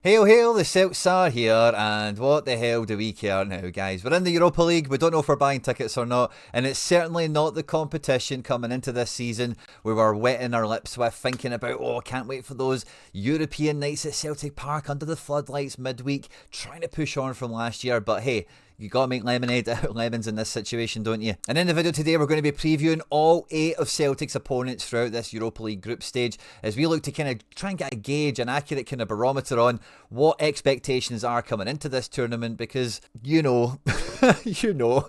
Hail, hail, the Celts are here, and what the hell do we care now, guys? We're in the Europa League, we don't know if we're buying tickets or not, and it's certainly not the competition coming into this season we were wetting our lips with, thinking about, oh, can't wait for those European nights at Celtic Park under the floodlights midweek, trying to push on from last year, but hey, you gotta make lemonade out of lemons in this situation, don't you? And in the video today, we're going to be previewing all 8 of Celtic's opponents throughout this Europa League group stage, as we look to kind of try and get a gauge, an accurate kind of barometer on what expectations are coming into this tournament, because, you know, you know,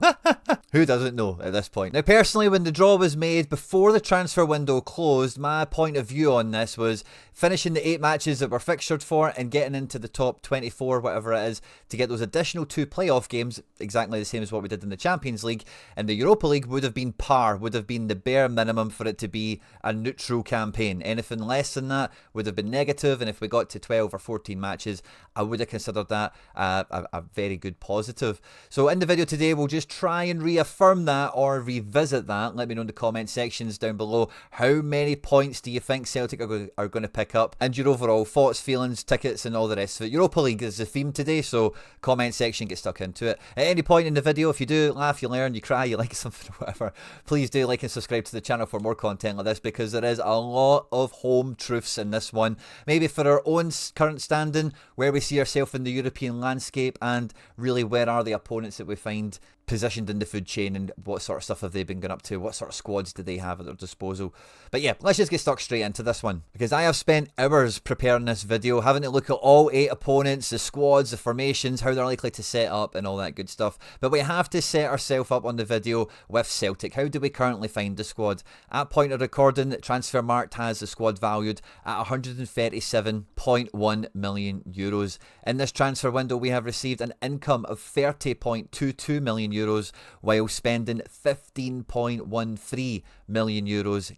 who doesn't know at this point? Now, personally, when the draw was made before the transfer window closed, my point of view on this was finishing the 8 matches that we're fixtured for and getting into the top 24, whatever it is, to get those additional 2 playoff games, exactly the same as what we did in the Champions League, and the Europa League would have been par, would have been the bare minimum for it to be a neutral campaign. Anything less than that would have been negative, and if we got to 12 or 14 matches, I would have considered that a very good positive. So in the video today, we'll just try and reaffirm that or revisit that. Let me know in the comment sections down below, how many points do you think Celtic are going to pick up, and your overall thoughts, feelings, tickets and all the rest of it. Europa League is the theme today, so comment section, get stuck into it. At any point in the video, if you do laugh, you learn, you cry, you like something or whatever, please do like and subscribe to the channel for more content like this, because there is a lot of home truths in this one. Maybe for our own current standing, where we see ourselves in the European landscape, and really where are the opponents that we find positioned in the food chain, and what sort of stuff have they been going up to, what sort of squads do they have at their disposal. But yeah, let's just get stuck straight into this one, because I have spent hours preparing this video, having to look at all 8 opponents, the squads, the formations, how they're likely to set up and all that good stuff. But we have to set ourselves up on the video with Celtic. How do we currently find the squad? At point of recording, Transfermarkt has the squad valued at €137.1 million. In this transfer window, we have received an income of €30.22 million, while spending €15.13 million,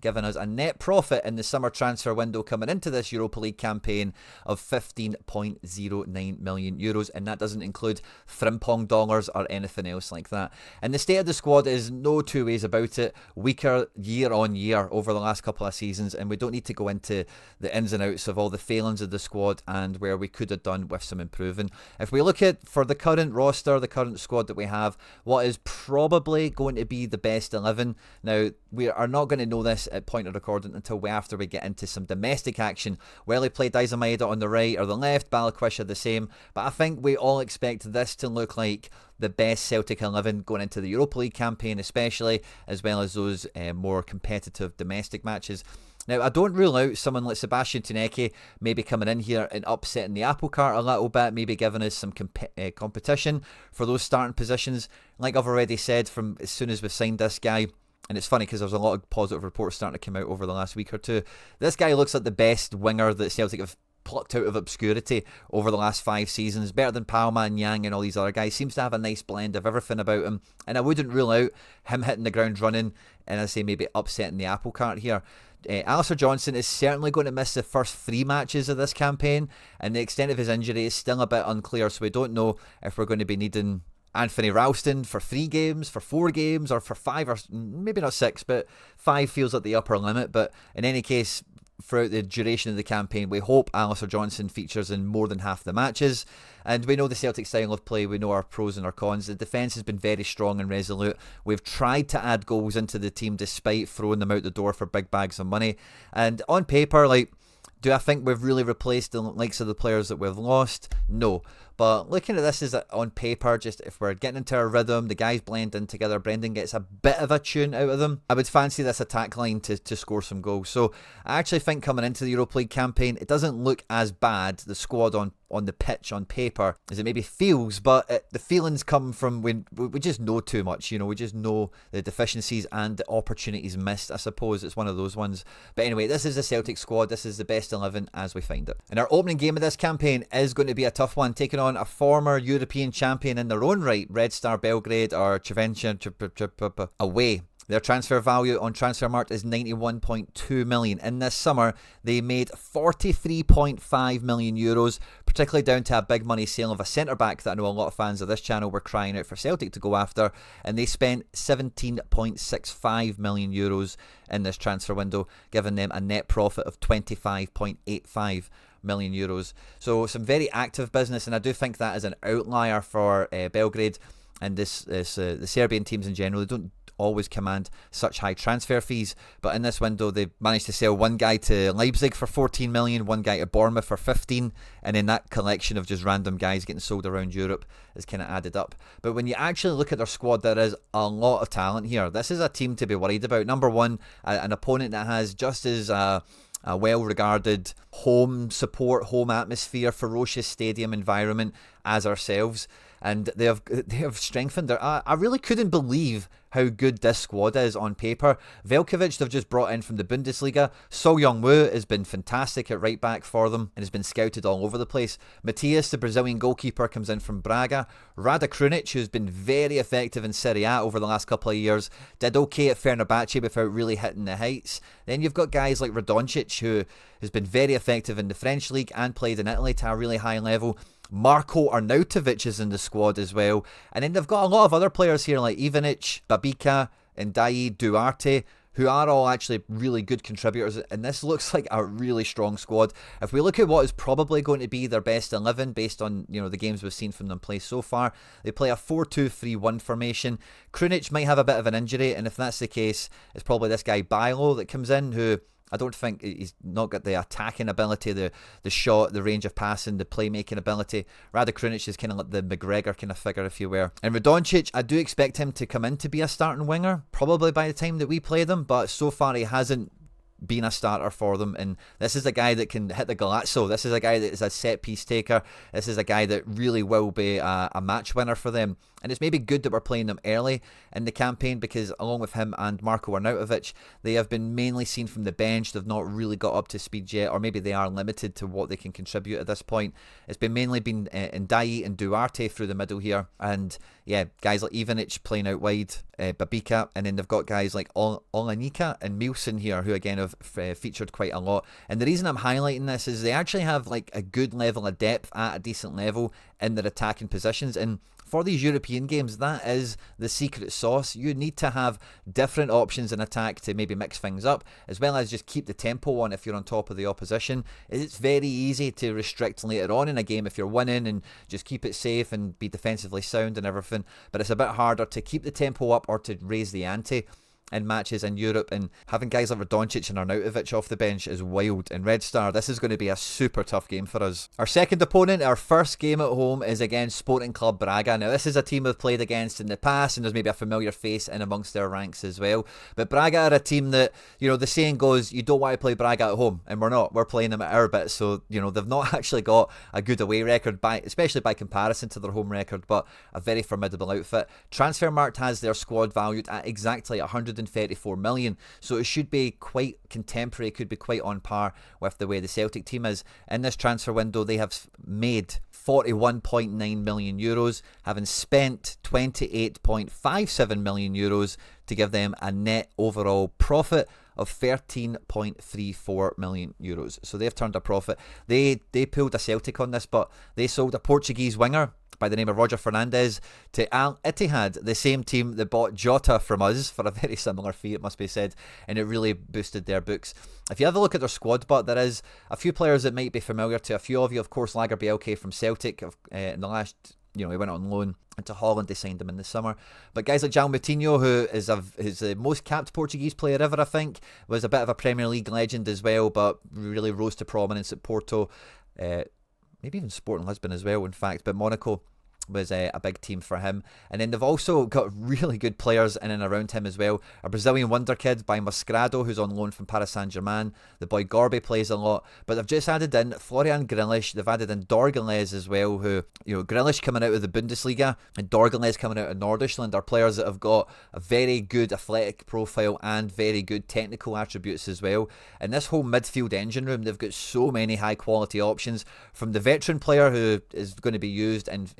giving us a net profit in the summer transfer window coming into this Europa League campaign of €15.09 million, and that doesn't include Frimpong dollars or anything else like that. And the state of the squad is no two ways about it, weaker year on year over the last couple of seasons, and we don't need to go into the ins and outs of all the failings of the squad and where we could have done with some improving. If we look at, for the current roster, the current squad that we have, what is probably going to be the best 11. Now, we are not going to know this at point of recording until after we get into some domestic action. Welly played Maeda on the right or the left, Balikwisha the same, but I think we all expect this to look like the best Celtic 11 going into the Europa League campaign, especially, as well as those more competitive domestic matches. Now, I don't rule out someone like Sebastian Tuneke maybe coming in here and upsetting the apple cart a little bit, maybe giving us some competition for those starting positions. Like I've already said, from as soon as we've signed this guy, and it's funny because there's a lot of positive reports starting to come out over the last week or two, this guy looks like the best winger that Celtic have plucked out of obscurity over the last 5 seasons, better than Palma and Yang and all these other guys. Seems to have a nice blend of everything about him, and I wouldn't rule out him hitting the ground running and, I say, maybe upsetting the apple cart here. Alistair Johnston is certainly going to miss the first 3 matches of this campaign, and the extent of his injury is still a bit unclear, so we don't know if we're going to be needing Anthony Ralston for 3 games, for 4 games, or for 5, or maybe not 6, but 5 feels like the upper limit. But in any case, throughout the duration of the campaign, we hope Alistair Johnston features in more than half the matches. And we know the Celtic style of play, we know our pros and our cons. The defence has been very strong and resolute. We've tried to add goals into the team despite throwing them out the door for big bags of money. And on paper, like, do I think we've really replaced the likes of the players that we've lost? No. But looking at this as on paper, just if we're getting into a rhythm, the guys blend in together, Brendan gets a bit of a tune out of them, I would fancy this attack line to score some goals. So I actually think coming into the Europa League campaign, it doesn't look as bad, the squad on the pitch on paper, as it maybe feels, but the feelings come from when we just know too much, you know, we just know the deficiencies and the opportunities missed. I suppose it's one of those ones. But anyway, this is the Celtic squad, this is the best 11 as we find it. And our opening game of this campaign is going to be a tough one, taking on a former European champion in their own right, Red Star Belgrade, or Crvencha away. Their transfer value on Transfermarkt is €91.2 million. In this summer, they made €43.5 million, particularly down to a big money sale of a centre-back that I know a lot of fans of this channel were crying out for Celtic to go after, and they spent €17.65 million in this transfer window, giving them a net profit of €25.85 million euros. So some very active business, and I do think that is an outlier for Belgrade, and the Serbian teams in general. They don't always command such high transfer fees, but in this window they managed to sell one guy to Leipzig for 14 million, one guy to Bournemouth for 15, and then that collection of just random guys getting sold around Europe is kind of added up. But when you actually look at their squad, there is a lot of talent here. This is a team to be worried about. Number one, an opponent that has just as a well-regarded home support, home atmosphere, ferocious stadium environment as ourselves, and they have strengthened their. I really couldn't believe how good this squad is on paper. Veljkovic they've just brought in from the Bundesliga. So Young-woo has been fantastic at right back for them and has been scouted all over the place. Matias, the Brazilian goalkeeper, comes in from Braga. Rada Krunic, who's been very effective in Serie A over the last couple of years, did okay at Fenerbahce without really hitting the heights. Then you've got guys like Radoncic, who has been very effective in the French league and played in Italy to a really high level. Marko Arnautovic is in the squad as well. And then they've got a lot of other players here like Ivanic, Babika, Ndai, Duarte, who are all actually really good contributors. And this looks like a really strong squad. If we look at what is probably going to be their best 11 based on the games we've seen from them play so far, they play a 4-2-3-1 formation. Krunic might have a bit of an injury, and if that's the case, it's probably this guy Bilo that comes in, who I don't think he's not got the attacking ability, the shot, the range of passing, the playmaking ability. Rada Krunic is kind of like the McGregor kind of figure, if you were. And Radoncic, I do expect him to come in to be a starting winger, probably by the time that we play them, but so far he hasn't been a starter for them. And this is a guy that can hit the Galazzo. This is a guy that is a set piece taker. This is a guy that really will be a match winner for them. And it's maybe good that we're playing them early in the campaign, because along with him and Marko Arnautovic, they have been mainly seen from the bench. They've not really got up to speed yet, or maybe they are limited to what they can contribute at this point. It's been mainly been Ndai and Duarte through the middle here, and yeah, guys like Ivanic playing out wide, Babika, and then they've got guys like Olanika and Milson here, who again have featured quite a lot. And the reason I'm highlighting this is they actually have like a good level of depth at a decent level in their attacking positions, and for these European games, that is the secret sauce. You need to have different options in attack to maybe mix things up, as well as just keep the tempo on if you're on top of the opposition. It's very easy to restrict later on in a game if you're winning and just keep it safe and be defensively sound and everything, but it's a bit harder to keep the tempo up or to raise the ante in matches in Europe. And having guys like Radoncic and Arnautovic off the bench is wild. And Red Star, this is going to be a super tough game for us. Our second opponent, our first game at home, is against Sporting Club Braga. Now this is a team we've played against in the past, and there's maybe a familiar face in amongst their ranks as well. But Braga are a team that, the saying goes, you don't want to play Braga at home, and we're not. We're playing them at our bit. So, they've not actually got a good away record, especially by comparison to their home record, but a very formidable outfit. Transfermarkt has their squad valued at exactly 134 million, so it should be quite contemporary, could be quite on par with the way the Celtic team is. In this transfer window, they have made 41.9 million euros, having spent 28.57 million euros to give them a net overall profit of 13.34 million euros. So they've turned a profit. They pulled a Celtic on this, but they sold a Portuguese winger by the name of Roger Fernandes to Al Ittihad, the same team that bought Jota from us for a very similar fee, it must be said, and it really boosted their books. If you have a look at their squad, but there is a few players that might be familiar to a few of you. Of course, Lager Bielke from Celtic in the last, he went on loan into Holland. They signed him in the summer. But guys like João Moutinho, who is the most capped Portuguese player ever, I think, was a bit of a Premier League legend as well, but really rose to prominence at Porto, maybe even Sporting Lisbon as well, in fact, but Monaco was a big team for him. And then they've also got really good players in and around him as well. A Brazilian wonder kid by Mascarado, who's on loan from Paris Saint-Germain. The boy Gorby plays a lot. But they've just added in Florian Grillitsch. They've added in Dorgeles as well, who, Grillitsch coming out of the Bundesliga and Dorgeles coming out of Norddeutschland are players that have got a very good athletic profile and very good technical attributes as well. And this whole midfield engine room, they've got so many high quality options, from the veteran player who is going to be used and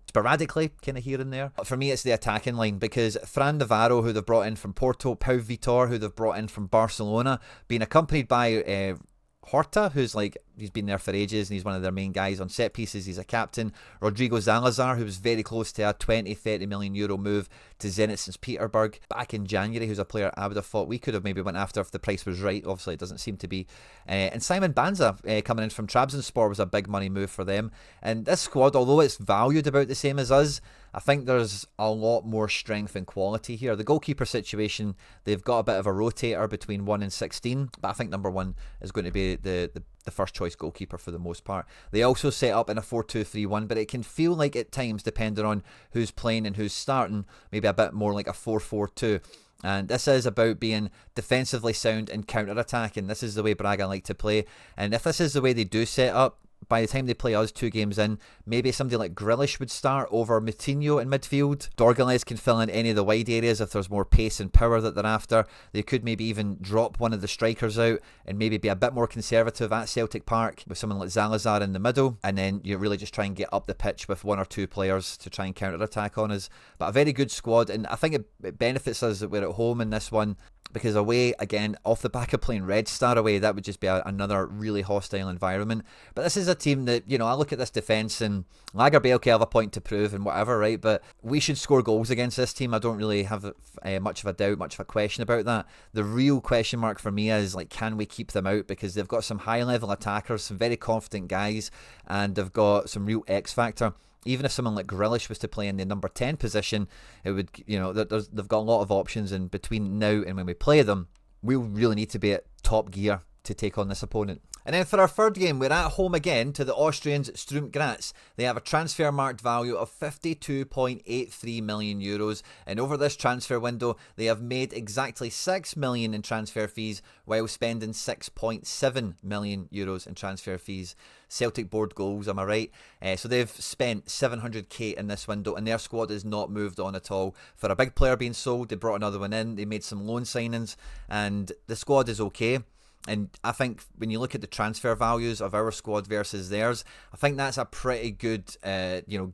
sporadically kind of here and there. But for me, it's the attacking line, because Fran Navarro, who they've brought in from Porto, Pau Vitor, who they've brought in from Barcelona, being accompanied by Horta, who's like he's been there for ages, and he's one of their main guys on set pieces. He's a captain. Rodrigo Zalazar, who was very close to a 20-30 million euro move to Zenit St. Petersburg back in January, who's a player I would have thought we could have maybe went after if the price was right. Obviously, it doesn't seem to be. And Simon Banza coming in from Trabzonspor was a big money move for them. And this squad, although it's valued about the same as us, I think there's a lot more strength and quality here. The goalkeeper situation, they've got a bit of a rotator between 1 and 16, but I think number 1 is going to be the first choice goalkeeper for the most part. They also set up in a 4-2-3-1, but it can feel like at times, depending on who's playing and who's starting, maybe a bit more like a 4-4-2. And this is about being defensively sound and counter-attacking. This is the way Braga like to play. And if this is the way they do set up, by the time they play us 2 games in, maybe somebody like Grealish would start over Moutinho in midfield. Dorgales can fill in any of the wide areas if there's more pace and power that they're after. They could maybe even drop one of the strikers out and maybe be a bit more conservative at Celtic Park with someone like Zalazar in the middle, and then you really just try and get up the pitch with 1 or 2 players to try and counter-attack on us. But a very good squad, and I think it benefits us that we're at home in this one, because away, again, off the back of playing Red Star away, that would just be another really hostile environment. But this is a team that, you know, I look at this defence and Lagerbielke have a point to prove and whatever, right? But we should score goals against this team. I don't really have much of a doubt, much of a question about that. The real question mark for me is, like, can we keep them out? Because they've got some high-level attackers, some very confident guys, and they've got some real X-factor. Even if someone like Grealish was to play in the number 10 position, it would, you know, they've got a lot of options, and between now and when we play them, we'll really need to be at top gear to take on this opponent. And then for our third game, we're at home again to the Austrians Sturm Graz. They have a transfer market value of 52.83 million euros, and over this transfer window, they have made exactly 6 million in transfer fees while spending 6.7 million euros in transfer fees. Celtic board goals, am I right? So they've spent 700k in this window, and their squad has not moved on at all. For a big player being sold, they brought another one in, they made some loan signings, and the squad is okay. And I think when you look at the transfer values of our squad versus theirs, I think that's a pretty good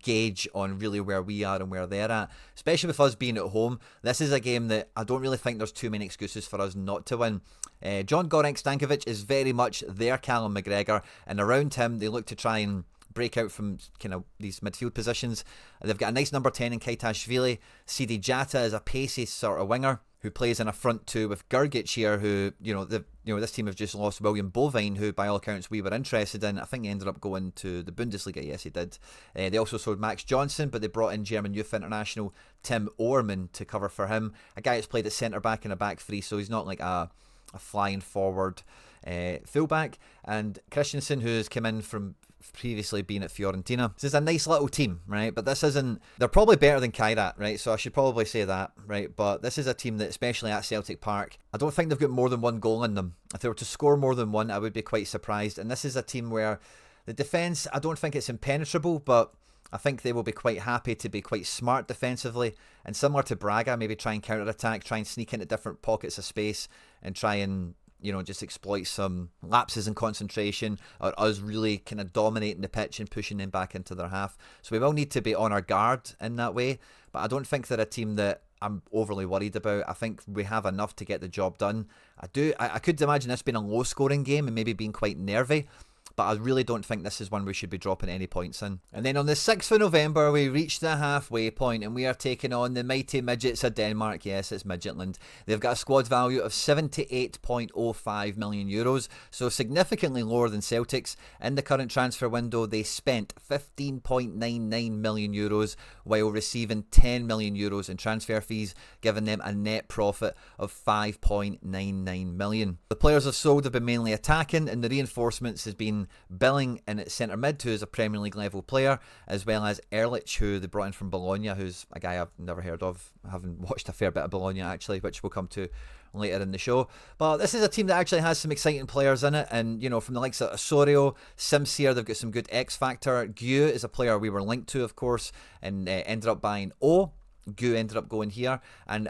gauge on really where we are and where they're at. Especially with us being at home, this is a game that I don't really think there's too many excuses for us not to win. John Goran Stankovic is very much their Callum McGregor, and around him they look to try and break out from kind of these midfield positions. They've got a nice number 10 in Kaitashvili. Sidi Jata is a pacey sort of winger who plays in a front 2 with Gergic here, who, this team have just lost William Bovine, who by all accounts we were interested in. I think he ended up going to the Bundesliga. Yes, he did. They also sold Max Johnson, but they brought in German youth international Tim Oerman to cover for him. A guy that's played at centre-back in a back 3, so he's not like a flying forward fullback. And Christensen, who has come in from previously being at Fiorentina. This is a nice little team, right? But this isn't... They're probably better than Kairat, right? So I should probably say that, right? But this is a team that, especially at Celtic Park, I don't think they've got more than 1 goal in them. If they were to score more than 1, I would be quite surprised. And this is a team where the defence, I don't think it's impenetrable, but I think they will be quite happy to be quite smart defensively. And similar to Braga, maybe try and counter-attack, try and sneak into different pockets of space and try and just exploit some lapses in concentration, or us really kind of dominating the pitch and pushing them back into their half. So we will need to be on our guard in that way, but I don't think they're a team that I'm overly worried about. I think we have enough to get the job done. I could imagine this being a low scoring game and maybe being quite nervy, but I really don't think this is one we should be dropping any points in. And then on the 6th of November, we reach the halfway point and we are taking on the mighty midgets of Denmark. Yes, it's Midtjylland. They've got a squad value of 78.05 million euros, so significantly lower than Celtic's. In the current transfer window, they spent 15.99 million euros while receiving 10 million euros in transfer fees, giving them a net profit of 5.99 million. The players have sold have been mainly attacking, and the reinforcements has been Billing in at centre mid, who is a Premier League level player, as well as Ehrlich, who they brought in from Bologna, who's a guy I've never heard of. I haven't watched a fair bit of Bologna actually, which we'll come to later in the show. But this is a team that actually has some exciting players in it, and from the likes of Osorio, Simsier, they've got some good X factor. Gu is a player we were linked to, of course, and ended up buying Gu ended up going here, and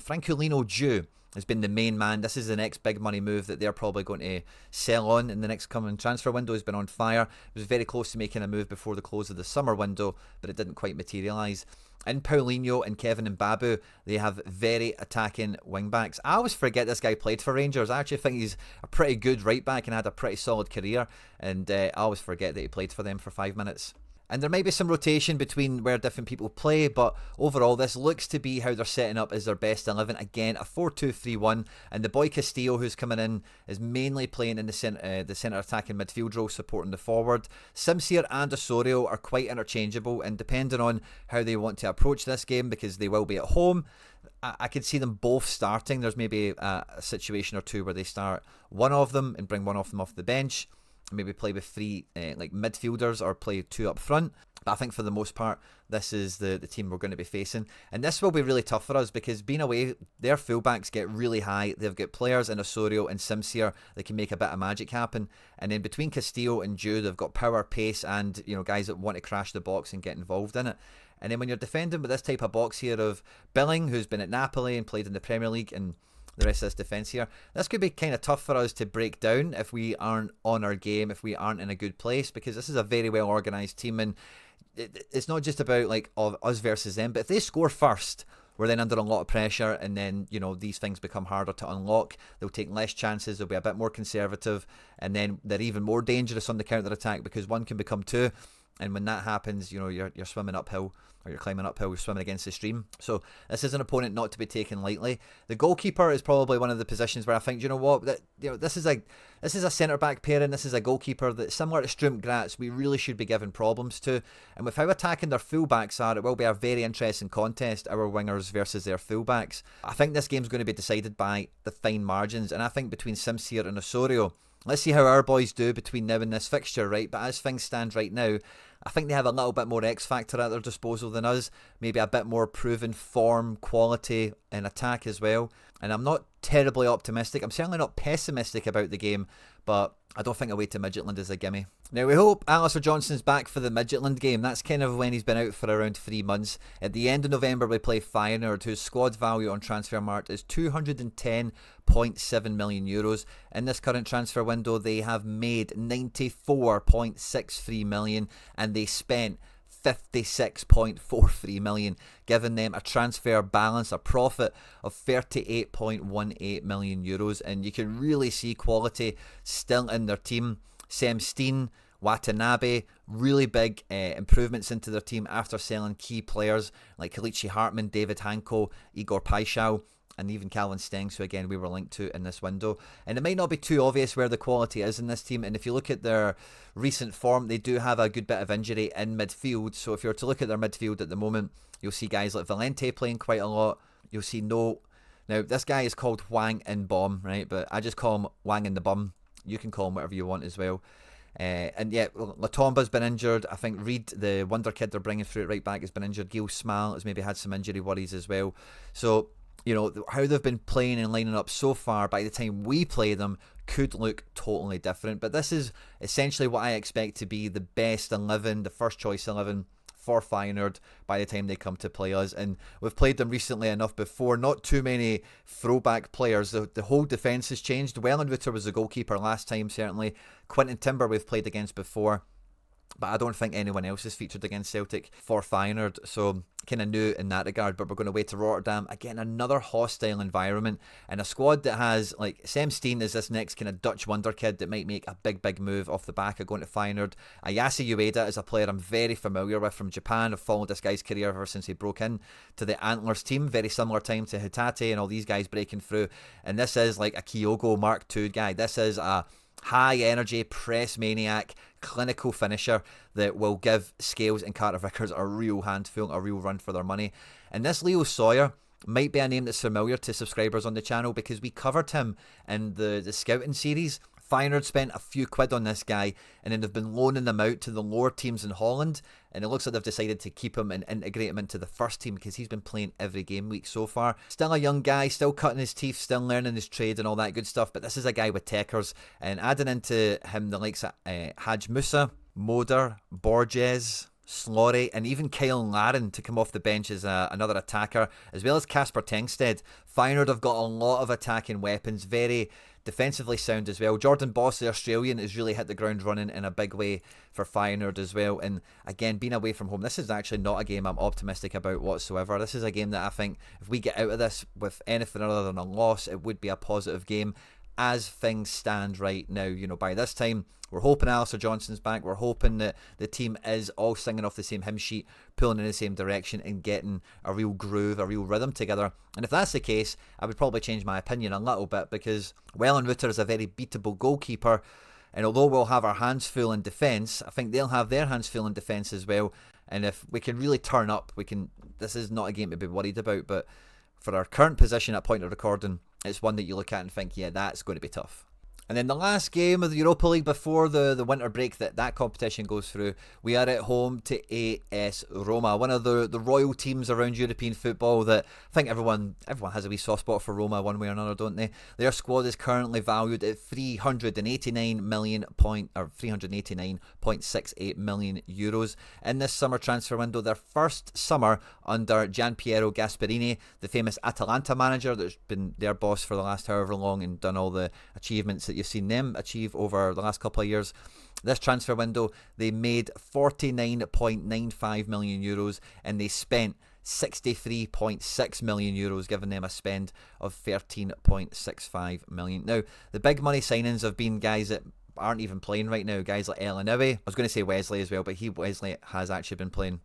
Francolino Ju has been the main man. This is the next big money move that they're probably going to sell on in the next coming transfer window. Has been on fire. It was very close to making a move before the close of the summer window, but it didn't quite materialise. In Paulinho and Kevin and Babu, they have very attacking wing-backs. I always forget this guy played for Rangers. I actually think he's a pretty good right-back and had a pretty solid career, and I always forget that he played for them for 5 minutes. And there might be some rotation between where different people play, but overall this looks to be how they're setting up as their best 11. Again, a 4-2-3-1, and the boy Castillo, who's coming in, is mainly playing in the centre attacking midfield role, supporting the forward. Simsier and Osorio are quite interchangeable, and depending on how they want to approach this game, because they will be at home, I could see them both starting. There's maybe a situation or two where they start one of them and bring one of them off the bench, maybe play with three like midfielders or play two up front. But I think for the most part, this is the team we're going to be facing. And this will be really tough for us because being away, their fullbacks get really high. They've got players in Osorio and Simsier that can make a bit of magic happen. And then between Castillo and Jude, they've got power, pace, and guys that want to crash the box and get involved in it. And then when you're defending with this type of box here of Billing, who's been at Napoli and played in the Premier League, and the rest of this defence here, this could be kind of tough for us to break down if we aren't on our game, if we aren't in a good place, because this is a very well organised team, and it's not just about like us versus them, but if they score first, we're then under a lot of pressure, and then these things become harder to unlock. They'll take less chances, they'll be a bit more conservative, and then they're even more dangerous on the counter attack because one can become two. And when that happens, you're swimming uphill, or you're climbing uphill, you're swimming against the stream. So this is an opponent not to be taken lightly. The goalkeeper is probably one of the positions where I think, this is a centre back pairing. This is a goalkeeper that's similar to Sturm Graz. We really should be giving problems to. And with how attacking their fullbacks are, it will be a very interesting contest, our wingers versus their fullbacks. I think this game's going to be decided by the fine margins, and I think between Simsier and Osorio, let's see how our boys do between now and this fixture, right? But as things stand right now, I think they have a little bit more X factor at their disposal than us. Maybe a bit more proven form, quality, and attack as well. And I'm not terribly optimistic. I'm certainly not pessimistic about the game, but I don't think away to Midtjylland is a gimme. Now we hope Alistair Johnson's back for the Midtjylland game. That's kind of when he's been out for around 3 months. At the end of November we play Feyenoord, whose squad value on Transfermarkt is €210.7 million. In this current transfer window they have made €94.63 million and they spent €56.43 million, giving them a transfer balance, a profit of €38.18 million. And you can really see quality still in their team. Sam Steen, Watanabe, really big improvements into their team after selling key players like Kalichi Hartman, David Hanko, Igor Paixão, and even Calvin Stengs, who again we were linked to in this window. And it might not be too obvious where the quality is in this team, and if you look at their recent form, they do have a good bit of injury in midfield. So if you were to look at their midfield at the moment, you'll see guys like Valente playing quite a lot. You'll see now this guy is called Hwang in Bomb, right? But I just call him Hwang in the Bum. You can call him whatever you want as well. And yeah, Latomba's been injured. I think Reed, the wonder kid they're bringing through at right back, has been injured. Gil Smile has maybe had some injury worries as well. So how they've been playing and lining up so far, by the time we play them, could look totally different. But this is essentially what I expect to be the best 11, the first choice 11 for Feyenoord by the time they come to play us. And we've played them recently enough before. Not too many throwback players. The whole defence has changed. Wellenreuther was the goalkeeper last time, certainly. Quinton Timber we've played against before, but I don't think anyone else has featured against Celtic for Feyenoord, so kind of new in that regard. But we're going away to Rotterdam, again another hostile environment, and a squad that has, like, Sam Steen is this next kind of Dutch wonder kid that might make a big move off the back of going to Feyenoord. Ayase Ueda is a player I'm very familiar with from Japan. I've followed this guy's career ever since he broke in to the Antlers team, very similar time to Hitate and all these guys breaking through. And this is like a Kyogo Mark II guy. This is a high energy press maniac, clinical finisher that will give Scales and Carter Vickers a real handful, a real run for their money. And this Leo Sawyer might be a name that's familiar to subscribers on the channel because we covered him in the scouting series. Feyenoord spent a few quid on this guy, and then they've been loaning him out to the lower teams in Holland, and it looks like they've decided to keep him and integrate him into the first team because he's been playing every game week so far. Still a young guy, still cutting his teeth, still learning his trade and all that good stuff, but this is a guy with techers, and adding into him the likes of Haj Musa, Moder, Borges, Slory, and even Kyle Larin to come off the bench as another attacker, as well as Kasper Tengsted. Feyenoord have got a lot of attacking weapons, very defensively sound as well. Jordan Boss, the Australian, has really hit the ground running in a big way for Feyenoord as well. And again, being away from home, this is actually not a game I'm optimistic about whatsoever. This is a game that I think if we get out of this with anything other than a loss, it would be a positive game. As things stand right now, by this time, we're hoping Alistair Johnson's back. We're hoping that the team is all singing off the same hymn sheet, pulling in the same direction and getting a real groove, a real rhythm together. And if that's the case, I would probably change my opinion a little bit, because Wellenreuther is a very beatable goalkeeper. And although we'll have our hands full in defence, I think they'll have their hands full in defence as well. And if we can really turn up, this is not a game to be worried about, but for our current position at point of recording, it's one that you look at and think, yeah, that's going to be tough. And then the last game of the Europa League before the winter break that competition goes through, we are at home to AS Roma, one of the royal teams around European football that I think everyone has a wee soft spot for Roma one way or another, don't they? Their squad is currently valued at 389.68 million euros in this summer transfer window. Their first summer under Gianpiero Gasperini, the famous Atalanta manager that's been their boss for the last however long and done all the achievements that you've seen them achieve over the last couple of years. This transfer window, they made 49.95 million euros and they spent 63.6 million euros, giving them a spend of 13.65 million. Now, the big money signings have been guys that aren't even playing right now, guys like Elanawi. I was going to say Wesley as well, but Wesley has actually been playing.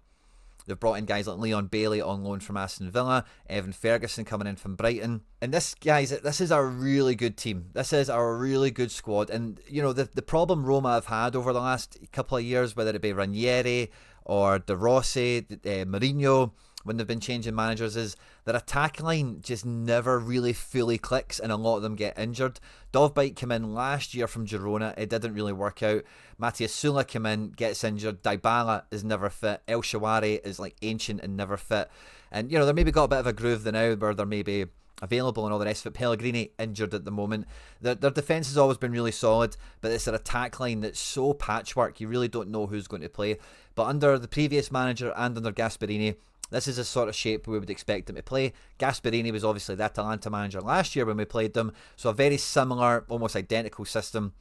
They've brought in guys like Leon Bailey on loan from Aston Villa, Evan Ferguson coming in from Brighton. And this is a really good team. This is a really good squad. And, the problem Roma have had over the last couple of years, whether it be Ranieri or De Rossi, Mourinho, when they've been changing managers, is their attack line just never really fully clicks and a lot of them get injured. Dovbyk came in last year from Girona, it didn't really work out. Matthias Sula came in, gets injured. Dybala is never fit. El Shaarawy is like ancient and never fit. And they're maybe got a bit of a groove now where they're maybe available and all the rest of it. Pellegrini injured at the moment. Their defence has always been really solid, but it's their attack line that's so patchwork, you really don't know who's going to play. But under the previous manager and under Gasperini, this is the sort of shape we would expect them to play. Gasperini was obviously the Atalanta manager last year when we played them, so a very similar, almost identical system,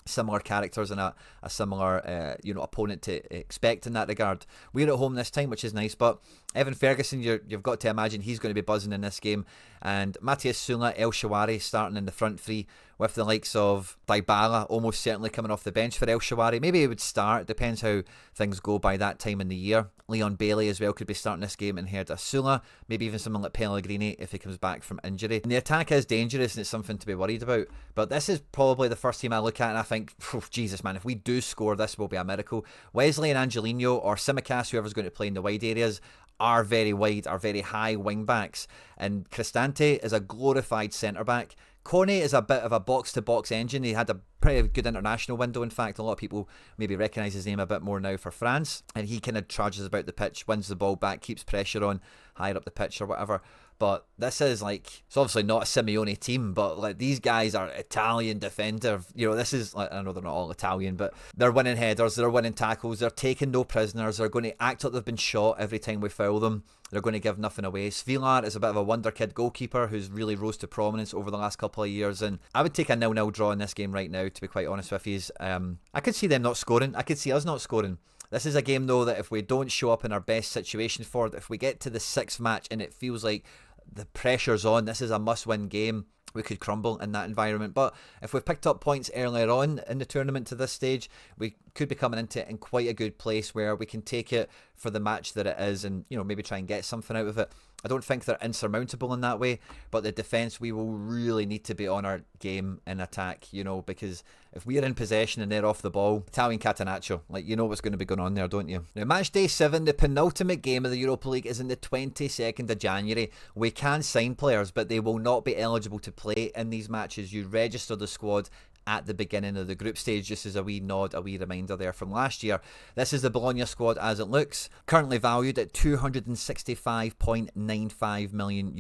similar characters and a similar opponent to expect in that regard. We're at home this time, which is nice, but Evan Ferguson, you've got to imagine he's going to be buzzing in this game, and Matthias Sula, El Shaarawy starting in the front three with the likes of Dybala almost certainly coming off the bench for El Shaarawy. Maybe he would start, depends how things go by that time in the year. Leon Bailey as well could be starting this game in Herda Sula, maybe even someone like Pellegrini if he comes back from injury. And the attack is dangerous and it's something to be worried about, but this is probably the first team I look at and I think, Jesus man, if we do score, this will be a miracle. Wesley and Angelino or Simicas, whoever's going to play in the wide areas, are very wide, are very high wing backs, and Cristante is a glorified centre back. Cornet is a bit of a box-to-box engine. He had a pretty good international window. In fact, a lot of people maybe recognise his name a bit more now for France, and he kind of charges about the pitch, wins the ball back, keeps pressure on higher up the pitch or whatever. But this is it's obviously not a Simeone team, but these guys are Italian defender. This is, I know they're not all Italian, but they're winning headers, they're winning tackles, they're taking no prisoners, they're going to act like they've been shot every time we foul them. They're going to give nothing away. Svilar is a bit of a wonder kid goalkeeper who's really rose to prominence over the last couple of years, and I would take a 0-0 draw in this game right now, to be quite honest with you. I could see them not scoring. I could see us not scoring. This is a game, though, that if we don't show up in our best situation for it, if we get to the sixth match and it feels like the pressure's on, this is a must-win game, we could crumble in that environment. But if we've picked up points earlier on in the tournament to this stage, we could be coming into it in quite a good place where we can take it for the match that it is and maybe try and get something out of it. I don't think they're insurmountable in that way, but the defence, we will really need to be on our game in attack, because if we're in possession and they're off the ball, Italian Catenaccio, what's going to be going on there, don't you? Now, match day 7, the penultimate game of the Europa League, is in the 22nd of January. We can sign players, but they will not be eligible to play in these matches. You register the squad at the beginning of the group stage, just as a wee nod, a wee reminder there from last year. This is the Bologna squad as it looks, currently valued at €265.95 million,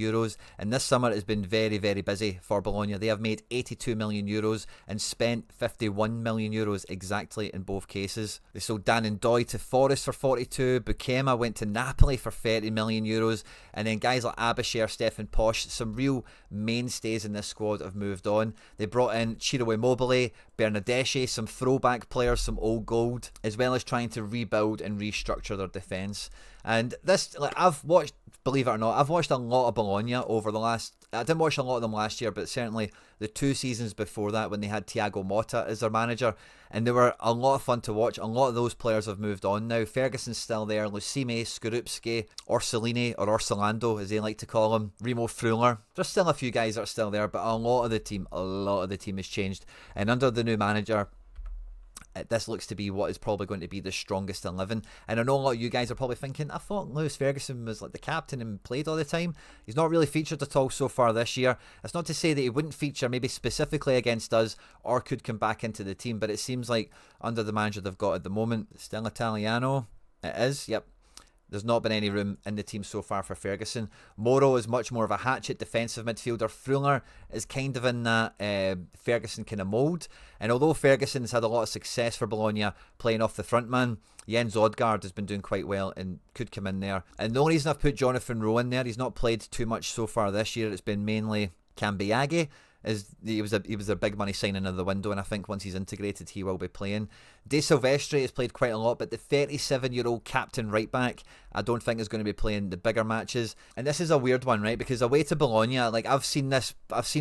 and this summer has been very, very busy for Bologna. They have made €82 million and spent €51 million exactly in both cases. They sold Dan and Doy to Forest for 42, Bukema went to Napoli for €30 million, and then guys like Abasher, Stefan Posch, some real mainstays in this squad have moved on. They brought in Ciro Immobile, Bernardeschi, some throwback players, some old gold, as well as trying to rebuild and restructure their defence. And this, like, I've watched, believe it or not, I've watched a lot of Bologna over the last, I didn't watch a lot of them last year, but certainly the 2 seasons before that when they had Thiago Motta as their manager, and they were a lot of fun to watch. A lot of those players have moved on now. Ferguson's still there, Lucime, Skorupski, Orsolini, or Orsolando as they like to call him, Remo Freuler. There's still a few guys that are still there, but a lot of the team has changed. And under the new manager, this looks to be what is probably going to be the strongest 11. And I know a lot of you guys are probably thinking, I thought Lewis Ferguson was like the captain and played all the time. He's not really featured at all so far this year. It's not to say that he wouldn't feature maybe specifically against us or could come back into the team, but it seems like under the manager they've got at the moment, still Italiano, it is, yep. There's not been any room in the team so far for Ferguson. Moro is much more of a hatchet defensive midfielder. Freuler is kind of in that Ferguson kind of mould. And although Ferguson's had a lot of success for Bologna playing off the front man, Jens Odgaard has been doing quite well and could come in there. And the only reason I've put Jonathan Rowe in there, he's not played too much so far this year. It's been mainly Cambiaghi. He was a big money signing of the window, and I think once he's integrated he will be playing. De Silvestri has played quite a lot, but the 37-year-old captain right back I don't think is going to be playing the bigger matches. And this is a weird one, right? Because away to Bologna, like I've seen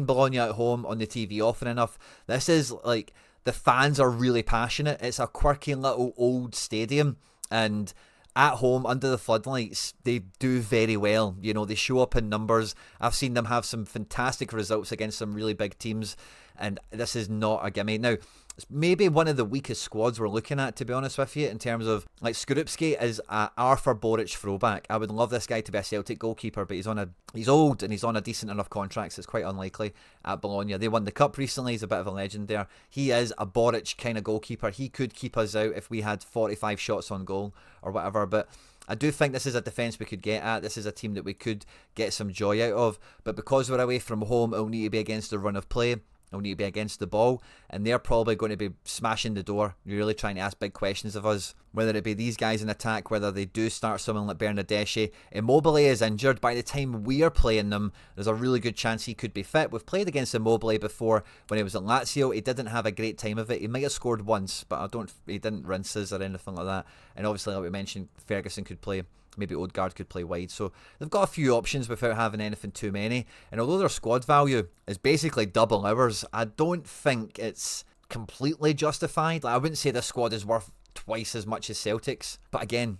Bologna at home on the TV often enough. This is like, the fans are really passionate. It's a quirky little old stadium, and at home, under the floodlights, they do very well. You know, they show up in numbers. I've seen them have some fantastic results against some really big teams, and this is not a gimme. Now, it's maybe one of the weakest squads we're looking at, to be honest with you, in terms of, like, Skorupski is a Arthur Boric throwback. I would love this guy to be a Celtic goalkeeper, but he's old and he's on a decent enough contract, so it's quite unlikely at Bologna. They won the cup recently. He's a bit of a legend there. He is a Boric kind of goalkeeper. He could keep us out if we had 45 shots on goal or whatever, but I do think this is a defence we could get at. This is a team that we could get some joy out of, but because we're away from home, it'll need to be against the run of play. They'll need to be against the ball, and they're probably going to be smashing the door, really trying to ask big questions of us, whether it be these guys in attack, whether they do start someone like Bernardeschi. Immobile is injured. By the time we are playing them, there's a really good chance he could be fit. We've played against Immobile before when he was at Lazio. He didn't have a great time of it. He might have scored once, but he didn't rinse us or anything like that. And obviously, like we mentioned, Ferguson could play. Maybe Odegaard could play wide. So they've got a few options without having anything too many. And although their squad value is basically double ours, I don't think it's completely justified. Like, I wouldn't say this squad is worth twice as much as Celtic's. But again,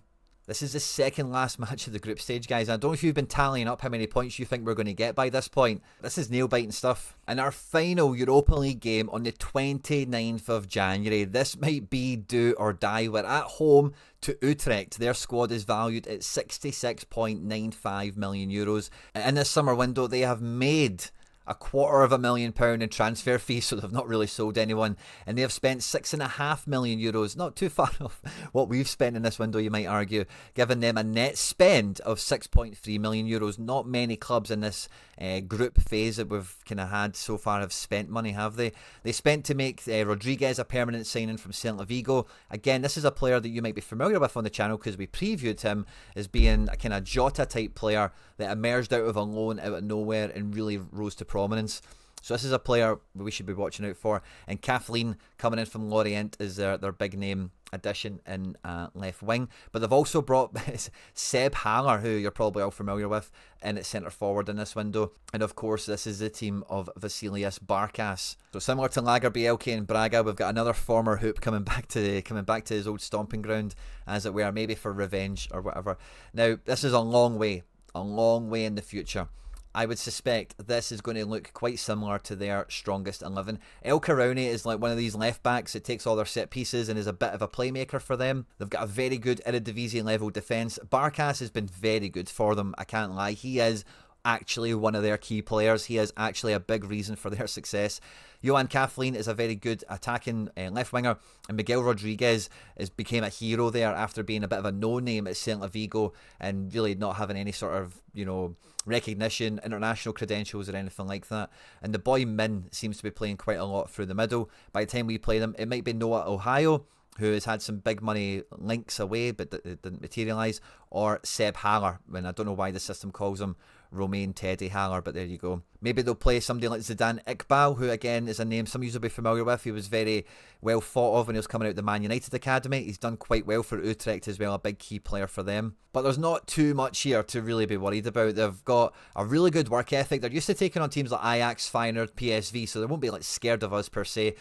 this is the second last match of the group stage, guys. I don't know if you've been tallying up how many points you think we're going to get by this point. This is nail-biting stuff. And our final Europa League game on the 29th of January. This might be do or die. We're at home to Utrecht. Their squad is valued at €66.95 million. In this summer window, they have made £250,000 in transfer fees, so they've not really sold anyone, and they have spent €6.5 million, not too far off what we've spent in this window, you might argue, giving them a net spend of €6.3 million. Not many clubs in this group phase that we've kind of had so far have spent money, have they? They spent to make Rodriguez a permanent signing from Celta Vigo. Again, this is a player that you might be familiar with on the channel because we previewed him as being a kind of Jota type player that emerged out of a loan out of nowhere and really rose to prominence. So this is a player we should be watching out for. And Kathleen coming in from Lorient is their big name addition in left wing. But they've also brought Seb Haller, who you're probably all familiar with, in at centre forward in this window. And of course, this is the team of Vasilius Barkas. So similar to Lager Bielke and Braga, we've got another former hoop coming back to his old stomping ground, as it were, maybe for revenge or whatever. Now, this is a long way in the future. I would suspect this is going to look quite similar to their strongest 11. El Karauni is like one of these left backs that takes all their set pieces and is a bit of a playmaker for them. They've got a very good Eredivisie level defence. Barkas has been very good for them, I can't lie. He is actually one of their key players. He is actually a big reason for their success. Johan Kathleen is a very good attacking left winger, and Miguel Rodriguez became a hero there after being a bit of a no-name at Celta Vigo and really not having any sort of, recognition, international credentials or anything like that. And the boy Min seems to be playing quite a lot through the middle. By the time we play them, it might be Noah Ohio, who has had some big money links away but it didn't materialise, or Seb Haller, when I don't know why the system calls him Romain Teddy Haller, but there you go. Maybe they'll play somebody like Zidane Iqbal, who again is a name some of you will be familiar with. He was very well thought of when he was coming out of the Man United Academy. He's done quite well for Utrecht as well, a big key player for them. But there's not too much here to really be worried about. They've got a really good work ethic. They're used to taking on teams like Ajax, Feyenoord, PSV, so they won't be scared of us per se.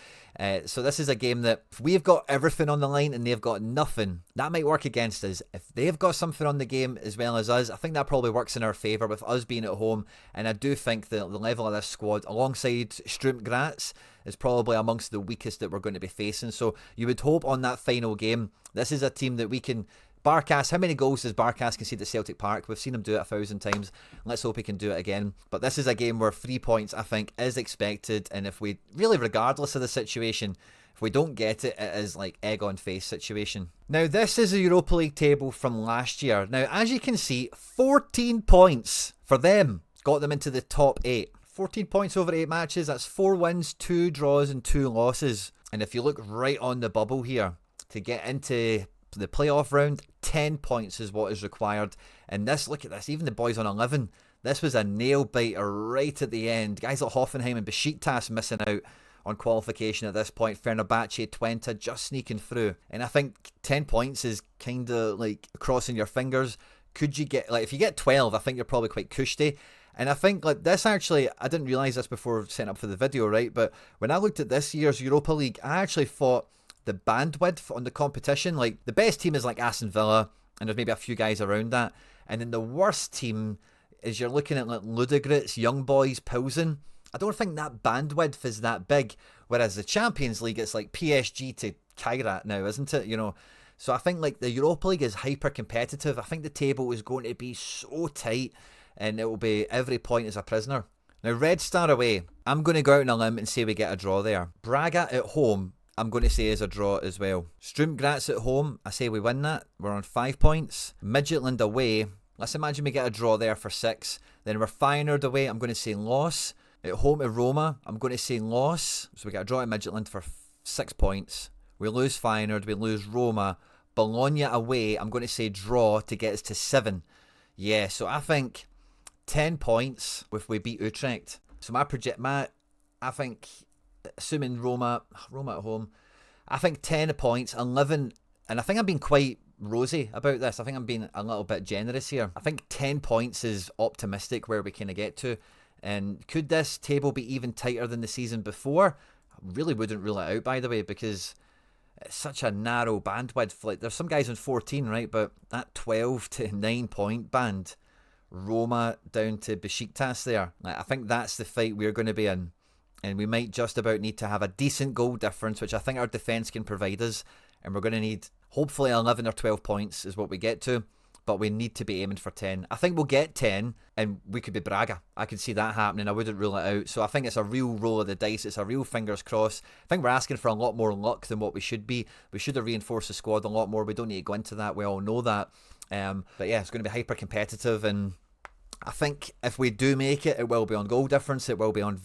So this is a game that if we've got everything on the line and they've got nothing, that might work against us. If they've got something on the game as well as us, I think that probably works in our favour with us being at home. And I do think that the level of this squad, alongside Sturm Graz, is probably amongst the weakest that we're going to be facing. So you would hope on that final game, this is a team that we can... Barkas, how many goals does Barkas concede at Celtic Park? We've seen him do it 1,000 times. Let's hope he can do it again. But this is a game where 3 points, I think, is expected. And if we, really regardless of the situation, if we don't get it, it is like egg on face situation. Now, this is a Europa League table from last year. Now, as you can see, 14 points for them got them into the top 8. 14 points over 8 matches. That's 4 wins, 2 draws and 2 losses. And if you look right on the bubble here, to get into the playoff round, 10 points is what is required. And this, look at this, even the boys on 11, this was a nail biter right at the end. Guys like Hoffenheim and Besiktas missing out on qualification at this point. Fenerbahce, Twente just sneaking through. And I think 10 points is kind of like crossing your fingers. Could you get, if you get 12, I think you're probably quite cushy. And I think this actually, I didn't realise this before setting up for the video, right? But when I looked at this year's Europa League, I actually thought the bandwidth on the competition, the best team is like Aston Villa, and there's maybe a few guys around that. And then the worst team is you're looking at Ludogorets, Young Boys, Pilsen. I don't think that bandwidth is that big. Whereas the Champions League, it's like PSG to Kairat now, isn't it? So I think the Europa League is hyper competitive. I think the table is going to be so tight, and it will be every point is a prisoner. Now, Red Star away, I'm going to go out on a limb and say we get a draw there. Braga at home, I'm going to say is a draw as well. Sturm Graz at home, I say we win that. We're on 5 points. Midtjylland away, let's imagine we get a draw there for 6. Then we're Feyenoord away, I'm going to say loss. At home to Roma, I'm going to say loss. So we get a draw at Midtjylland for 6 points. We lose Feyenoord, we lose Roma. Bologna away, I'm going to say draw to get us to 7. Yeah, so I think 10 points if we beat Utrecht. So I think, assuming Roma at home, I think 10 points, 11, and I think I'm being quite rosy about this. I think I'm being a little bit generous here. I think 10 points is optimistic where we kind of get to. And could this table be even tighter than the season before? I really wouldn't rule it out, by the way, because it's such a narrow bandwidth. There's some guys on 14, right? But that 12 to 9 point band, Roma down to Besiktas there, I think that's the fight we're going to be in. And we might just about need to have a decent goal difference, which I think our defence can provide us. And we're going to need, hopefully, 11 or 12 points is what we get to. But we need to be aiming for 10. I think we'll get 10, and we could be Braga. I could see that happening. I wouldn't rule it out. So I think it's a real roll of the dice. It's a real fingers crossed. I think we're asking for a lot more luck than what we should be. We should have reinforced the squad a lot more. We don't need to go into that. We all know that. But yeah, it's going to be hyper competitive. And I think if we do make it, it will be on goal difference. It will be on,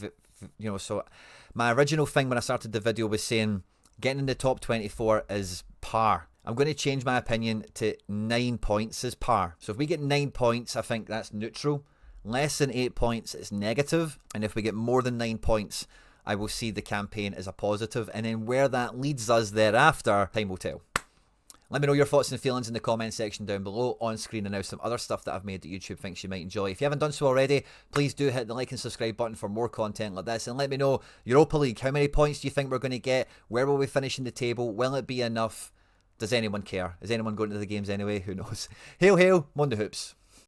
so my original thing when I started the video was saying getting in the top 24 is par. I'm going to change my opinion to 9 points is par. So if we get 9 points, I think that's neutral. Less than 8 points is negative. And if we get more than 9 points, I will see the campaign as a positive. And then where that leads us thereafter, time will tell. Let me know your thoughts and feelings in the comment section down below, on screen, and now some other stuff that I've made that YouTube thinks you might enjoy. If you haven't done so already, please do hit the like and subscribe button for more content like this. And let me know, Europa League, how many points do you think we're going to get? Where will we finish in the table? Will it be enough? Does anyone care? Is anyone going to the games anyway? Who knows? Hail, hail, Monday Hoops.